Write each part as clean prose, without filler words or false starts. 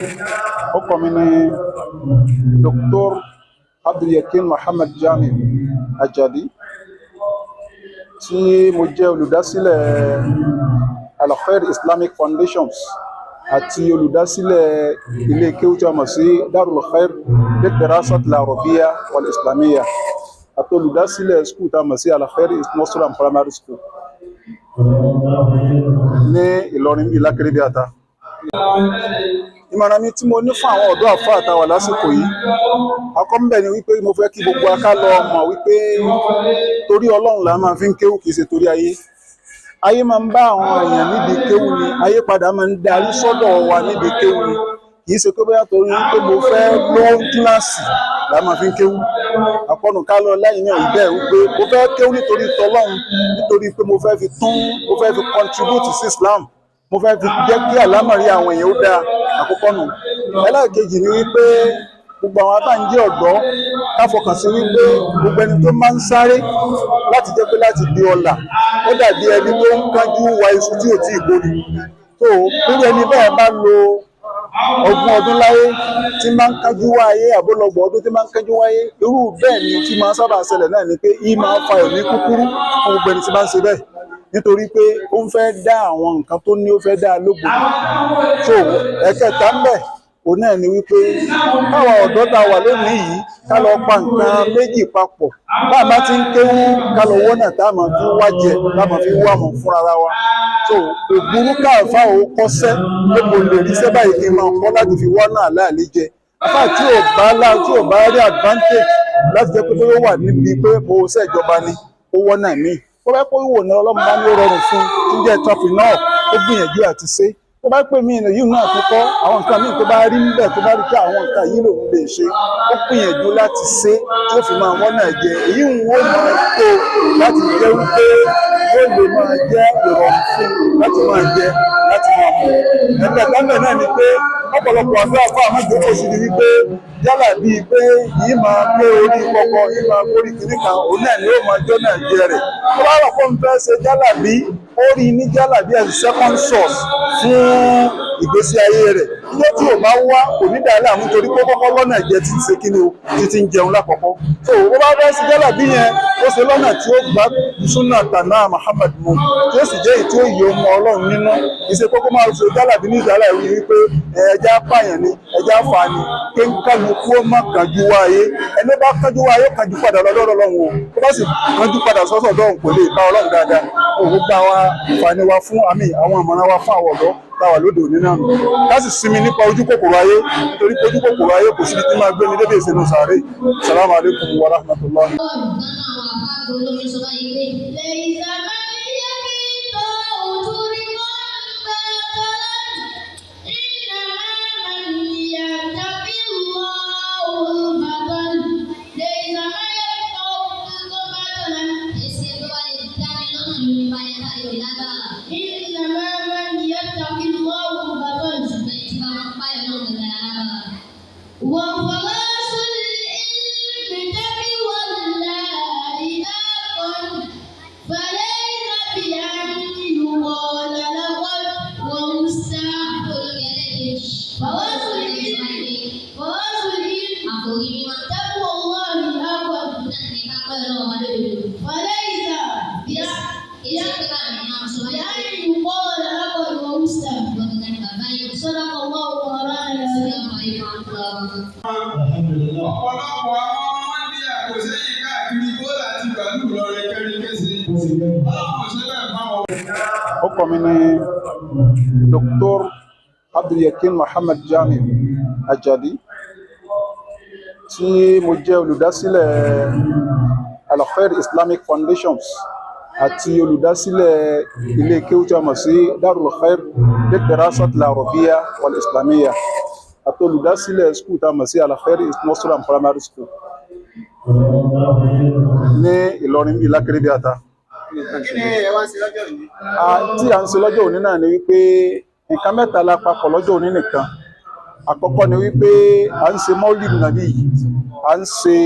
Ọkọ mi ni Dr. Abdulyakin Muhammad Jami Ajadi tí mo jẹ́ olùdásílẹ̀ Al-Khair Islamic Foundations àti olùdásílẹ̀ ilé kéwú tí a mọ̀ sí Darul Khair Lidrasat Al-Arabiyya wal Islamiyya àti olùdásílẹ̀ skul tí a mọ̀ sí Al-Khair Nursery and Primary School ní Ìlọrin bí Lákèrèbíàta. Ìmọ̀ràn mi tí mo ní fún àwọn ọ̀dọ́ àfáà àtàwà lásìkò yìí àkọ́kọ́ ni wípé mo fẹ́ kí gbogbo aká lọ mọ̀ wípé torí Ọlọ́run la máa fi ń kéwú kìí ṣe torí ayé. Ayé máa ń bá àwọn èèyàn níbi kéwú ni, ayé padà máa ń darí sọ́dọ̀ wa níbi kéwú ni, kìí ṣe pé bóyá torí pé mo fẹ́ lọ́ kíláàsì la máa fi ń kéwú. Àkọ́nù ká lọ lẹ́yìn náà ìbẹ́ wípé mo fẹ́ kéwú nítorí tọlọ́run, nítorí pé mo fẹ́ fi contribute sí Islam, mo fẹ́ fi jẹ́ kí àlámọ̀rí àwọn èèyàn ó dáa. Àkọ́kọ́ nù. Ẹlẹ́ẹ̀kejì ni wípé gbogbo àwọn tá ń jẹ́ ọ̀dọ́ ká fọkàn sí wípé gbogbo ẹni tó máa ń sáré láti jẹ́ pé láti di ọlà ó dàbí ẹni tó ń kánjú wa iṣu tí ò tí ì gbóni. tó irú ẹni bẹ́ẹ̀ bá lo ọgbọ̀n ọdún láyé tí máa ń kánjú wá ayé àbólọgbọ̀ ọdún tí máa ń kánjú wáyé, irú bẹ́ẹ̀ ni tí máa ń sábà ṣẹlẹ̀ náà ni pé yìí máa ń fa ẹ̀mí kúkúrú fún gbogbo ẹni tí máa ń ṣe bẹ́ẹ̀, nítorí pé ó ń fẹ́ dá àwọn nǹkan tó ní ó fẹ́ dá lógbò. so ẹ̀kẹta ń bẹ̀ òun náà ni wípé káwọn ọ̀dọ́ tá wà lónìí yìí ká lọ pa nǹkan méjì papọ̀. Bá a bá ti ń kéwú ká lọ wọ́nà tá a máa fi wá jẹ, tá a máa fi wá mọ̀ fúnra ara wa. so ògbúrú káàfà ò kọ́sẹ́ pé mo lè rí sẹ́bà yìí kí n máa kọ́ láti fi wá náà láàlé jẹ. Àfáà tí ò bá rí advantage láti jẹ́ pé ó wà níbi pé mo ṣèjọba ni ó wọ́nà míì. Ó bá pé ìwò ní Ọlọ́run bá ní ó rọrùn fún tí ń jẹ́ tọ́pì náà ó gbìyànjú àti ṣe. Tó bá pè mí yìí náà tó kọ́ àwọn nǹkan míì tó bá rí níbẹ̀ tó bá rí pé àwọn nǹkan yìí lòun lè ṣe, ó gbìyànjú láti ṣe tí ó fi máa wọ́n náà jẹ. Èyí ń wó máa tó láti jẹ́ wípé ó lè máa jẹ́ ìrọ̀rùn fún láti máa jẹ láti máa mú. Ẹgbẹ́ náà ni pé ọ̀pọ̀lọpọ̀ àgbà fún àwọn ìjókòó sí ni wípé yálà bíi pé yìí máa gbé orí kọ̀kọ̀ yìí máa gbórí kìíní kan òun náà ni ó máa jó náà jẹ rẹ̀. Tó bá rọ̀ pé ń fẹ́ ṣe jálà bí ó rí ní jálà bí as a second source fún ìgbésí ayé rẹ̀. Ilé tí ò bá wá kò ní dàá láàmú torí pé kọ́kọ́ lọ́nà jẹ ti ṣe kí ni o ti ń jẹun lákọ̀ọ́kọ́. So ó bá fẹ́ ṣe jálà bí yẹn ó ṣe lọ́nà tí ó gbá súnà tànà Muhammad mu tí ó sì jẹ́ èyí tí ó yẹ ọmọ Ọlọ́run nínú. Ìṣe kókó máa ṣe jálà bí ní ìdálà ìwé wípé ẹja pààyàn ni ẹja fà ni kí n kálukú ó má kánjú wá ayé. Ẹni bá kánjú wá ayé kánjú padà lọ́dọ̀ Ọlọ́run o, tó bá sì kánjú padà sọ́sọ̀ Ọlọ́run kò lè bá Ọlọ́run dáadáa. Òun gba wa ìfàní wa fún àwọn àmọ̀ràn wa fún àwọn ọ̀dọ́ táwà lóde òní náà nù. Ká sì sinmi nípa ojú kòkòrò ayé, nítorí pé ojú kòkòrò ayé kò síbi tí máa gbé ní dédé ìsinú sàárè. Assalamu alaikum wa rahmatullahi. Ọkọ mi ni Dr. Abdulyakin Muhammad Jami Ajadi tí mo jẹ́ olùdásílẹ̀ Al-Khair Islamic Foundations àti olùdásílẹ̀ ilé kéwú tí a mọ̀ sí Darul Khair Lidrasat Al-Arabiyya wal Islamiyya àti olùdásílẹ̀ skul tí a mọ̀ sí Al-Khair Nursery and Primary School ní Ìlọrin bí Lákèrèbíàta. Tí a ń ṣe lọ́jọ́ òní náà ni wípé nǹkan mẹ́ta la papọ̀ lọ́jọ́ òní nìkan. Àkọ́kọ́ ni wípé a ń ṣe Maulid Nabi, a ń ṣe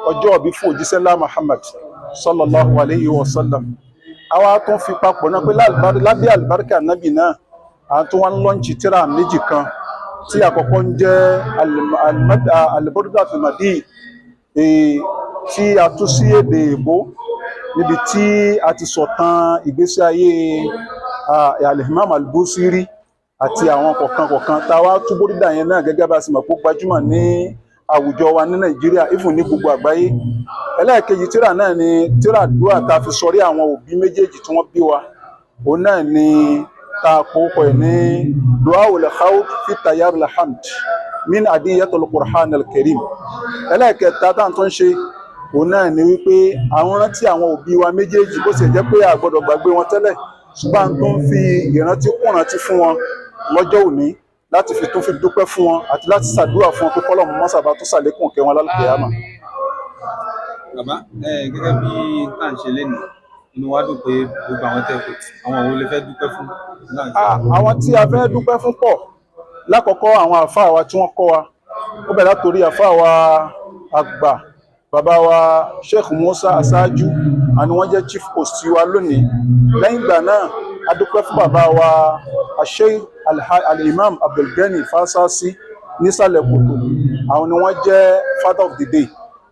ọjọ́ ìbí fún òjíṣẹ́ ńlá Muhammad sallallahu alayhi wa sallam. Àwa tún fi papọ̀ náà pé lábẹ́ àlùbáríkà nábì náà a tún wá ń lọ́ǹchì tíra méjì kan tí àkọ́kọ́ ń jẹ́ al-Burdat al-Madi tí a tú sí èdè èbó níbi tí a ti sọ̀tàn ìgbésí ayé al-Imam al-Busiri àti àwọn kọ̀ọ̀kan tá a wá tú bórídà yẹn náà gẹ́gẹ́ bá a sì mọ̀ pé ó gbajúmọ̀ ní àwùjọ wa ní Nàìjíríà ìfún ní gbogbo àgbáyé. Ẹlẹ́ẹ̀kejì tírà náà ni tírà dúà tá a fi sọrí àwọn òbí méjèèjì tí wọ́n bí wa, òun náà ni tá a kó pọ̀ ní Du'aul Khawf fi Tayyarul Hamd min Adiyatul Qur'an al-Karim. Ẹlẹ́ẹ̀kẹta tá à ń tún ṣe òun náà ni wípé àwọn rántí àwọn òbí wa méjèèjì bó ṣe jẹ́ pé a gbọ́dọ̀ gbàgbé wọn tẹ́lẹ̀ ṣùgbọ́n à ń tún fi ìrántí kún rántí fún wọn lọ́jọ́ òní láti fi tún fi dúpẹ́ fún wọn àti láti ṣàdúrà fún wọn pé kọ́lọ́mù mọ́sàbá tó ṣàlékún kẹ́ wọn lálùkìyámà. Bàbá gẹ́gẹ́ bí tá à ń ṣe lénìí inú wa dùn pé gbogbo àwọn tẹ́ pé àwọn òun lè fẹ́ dúpẹ́ fún. Àwọn tí a fẹ́ dúpẹ́ fún pọ̀. Lákọ̀ọ́kọ́ àwọn àfáà wa tí wọ́n kọ́ wa, ó bẹ̀rẹ̀ látòrí àfáà wa àgbà bàbá wa Sheikh Musa Aṣáájú, àni wọ́n jẹ́ chief host wa lónìí. Lẹ́yìn ìgbà náà a dúpẹ́ fún bàbá wa Sheikh al-Imam Abdulgani Fasasi nísàlẹ̀ kòtò, àwọn ni wọ́n jẹ́ father of the day.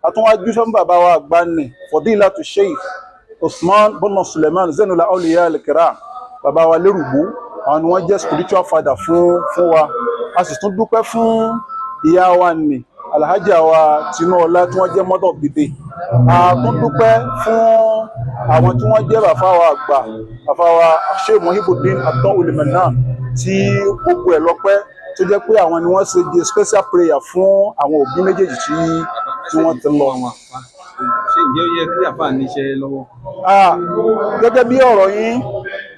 A tún wá dúpẹ́ fún bàbá wa àgbà ní Fadilatu Sheikh Usman bin Suleiman Zainul Awliya al-Kiram, bàbá wa lérùgbó, àwọn ni wọ́n jẹ́ spiritual father fún wa. A sì tún dúpẹ́ fún ìyá wa ní Alhaja wa Tinúọlá tí wọ́n jẹ́ mother of the day. A tún dúpẹ́ fún àwọn tí wọ́n jẹ́ bàbá wa àgbà, bàbá wa Sheikh Muhyiddin At-Tawil-Mannan tí gbogbo ẹ̀ lọ́pẹ́ tó jẹ́ pé àwọn ni wọ́n ṣe di special prayer fún àwọn òbí méjèèjì tí wọ́n ti lọ. Ṣé ìjẹ́ ó yẹ kí àfáà níṣẹ́ lọ́wọ́? Gẹ́gẹ́ bí ọ̀rọ̀ yín,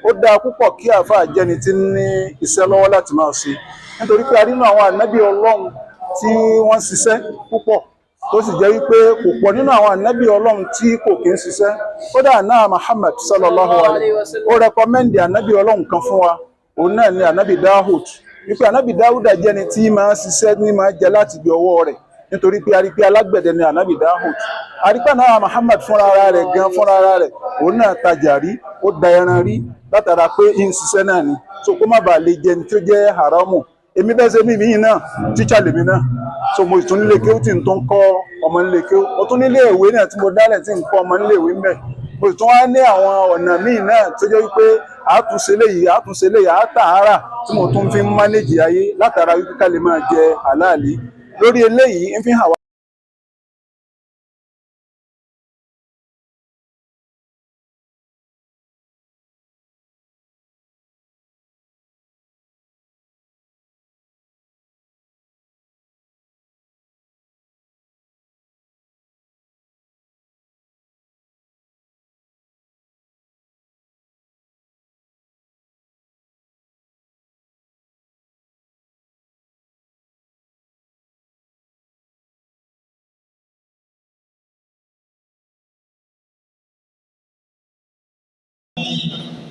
ó dáa púpọ̀ kí àfáà jẹ́ni tí ní iṣẹ́ lọ́wọ́ láti máa ṣe, nítorí pé a rí nínú àwọn ànábì Ọlọ́run tí wọ́n ṣiṣẹ́ púpọ̀ tó sì jẹ́ wípé kò pọ̀ nínú àwọn ànábì Ọlọ́run tí kò kí ń ṣiṣẹ́. Kódà náà Muhammad sallallahu alaihi ó rẹkọmẹ́ndì ànábì Ọlọ́run kan fún wa, òun náà ni ànábì Dawud, wípé ànábì Dawud jẹ́ni tí máa ṣiṣẹ́ ní máa jẹ láti bí ọwọ́ rẹ̀, nítorí pé a rí pé alágbẹ̀dẹ ni ànábì Dawud. A rí pé náà Muhammad fúnra rẹ̀ gan fúnra rẹ̀ òun náà tajà rí, ó da ẹran rí látara pé ń ṣiṣẹ́ náà ni, so kó má bàa lè jẹni tí ó jẹ́ haramu. Èmi bẹ́ẹ̀ ṣe mímí yìí náà tíṣà lèmi náà, so mo tún nílé kéwú tí n tó ń kọ́ ọmọ nílé kéwú, mo tún nílé ìwé náà tí mo dálẹ̀ tí n kọ́ ọmọ nílé ìwé mẹ́, mo tún wá ní àwọn ọ̀nà míì náà tó jẹ́ wípé àtúnṣe léyìí àtàárà tí mo tún fi ń mánéjì ayé látara wípé ká lè máa jẹ àláàlí. Lórí eléyìí ń fi hàn wá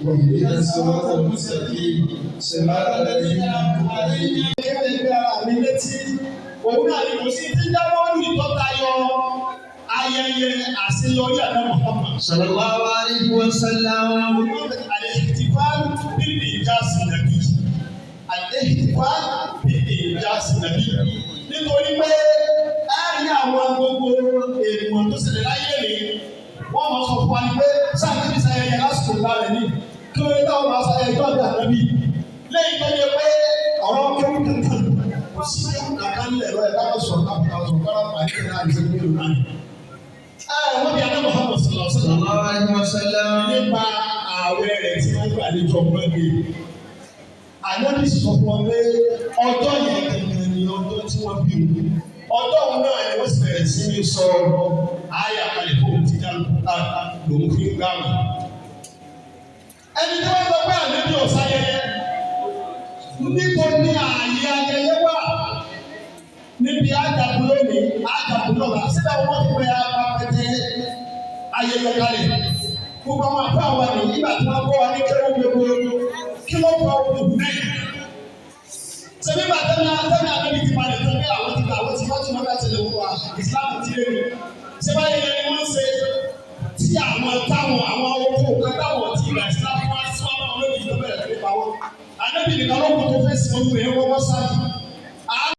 واهدنا الصراط المستقيم صراط الذين أنعمت عليهم òun náà ni kò sí tí dáwọ́ ní ìtọ́ta yọ ayẹyẹ àṣeyọrí àná Muhammad sallallahu alaihi wasallam. al-ihtifal bil-injaz an-nabi, al-ihtifal bil-injaz an-nabi, nítorí pé ẹ̀rí àwọn gbogbo èèmọ̀ tó ṣẹlẹ̀ láyé rẹ̀ wọ́n mọ̀ sọ fún wa ní pé sáà níbi sáyẹyẹ lásìkò ìbára ní kí ló dé táwọn máa sáyẹyẹ tó àgbà nàbí lẹ́yìn tó yẹ pé ọ̀rọ̀ kéwù kankan kò sí kéwù kankan lẹ̀ lọ́yẹ̀ táwọn sọ̀rọ̀ káfíńtà sọ̀rọ̀ kára pàdé náà àti ìṣẹ́gun ìlú náà. Wọ́n bí adé Muhammad sallallahu alaihi wasallam nípa ààwẹ̀ rẹ̀ tí wọ́n gbà níjọ mọ́gbé. Ànábì sọ fún wọn pé ọjọ́ yẹn kankan ni ọjọ́ tí wọ́n bí o. Ọjọ́ òun náà ni wọ́n sì bẹ̀rẹ̀ sí ní sọ ayé àkàlẹ̀ fóun ti dá lòun fi ń gbà wọ́n. Ẹni tí wọ́n sọ pé ànábì ọ̀sáyẹyẹ níbo ni ààyè ayẹyẹ wà níbi àjàkú lónìí àjàkú lọ́la síbẹ̀ wọ́n ti pẹ́ apapẹ́tẹ́ ayẹyẹ kalẹ̀ gbogbo àwọn àpá wa ní ìgbà tí wọ́n kọ́ wa ní kẹ́rù gbogbo kí ló kọ́ òkú náà sẹ́mi bàtẹ́mi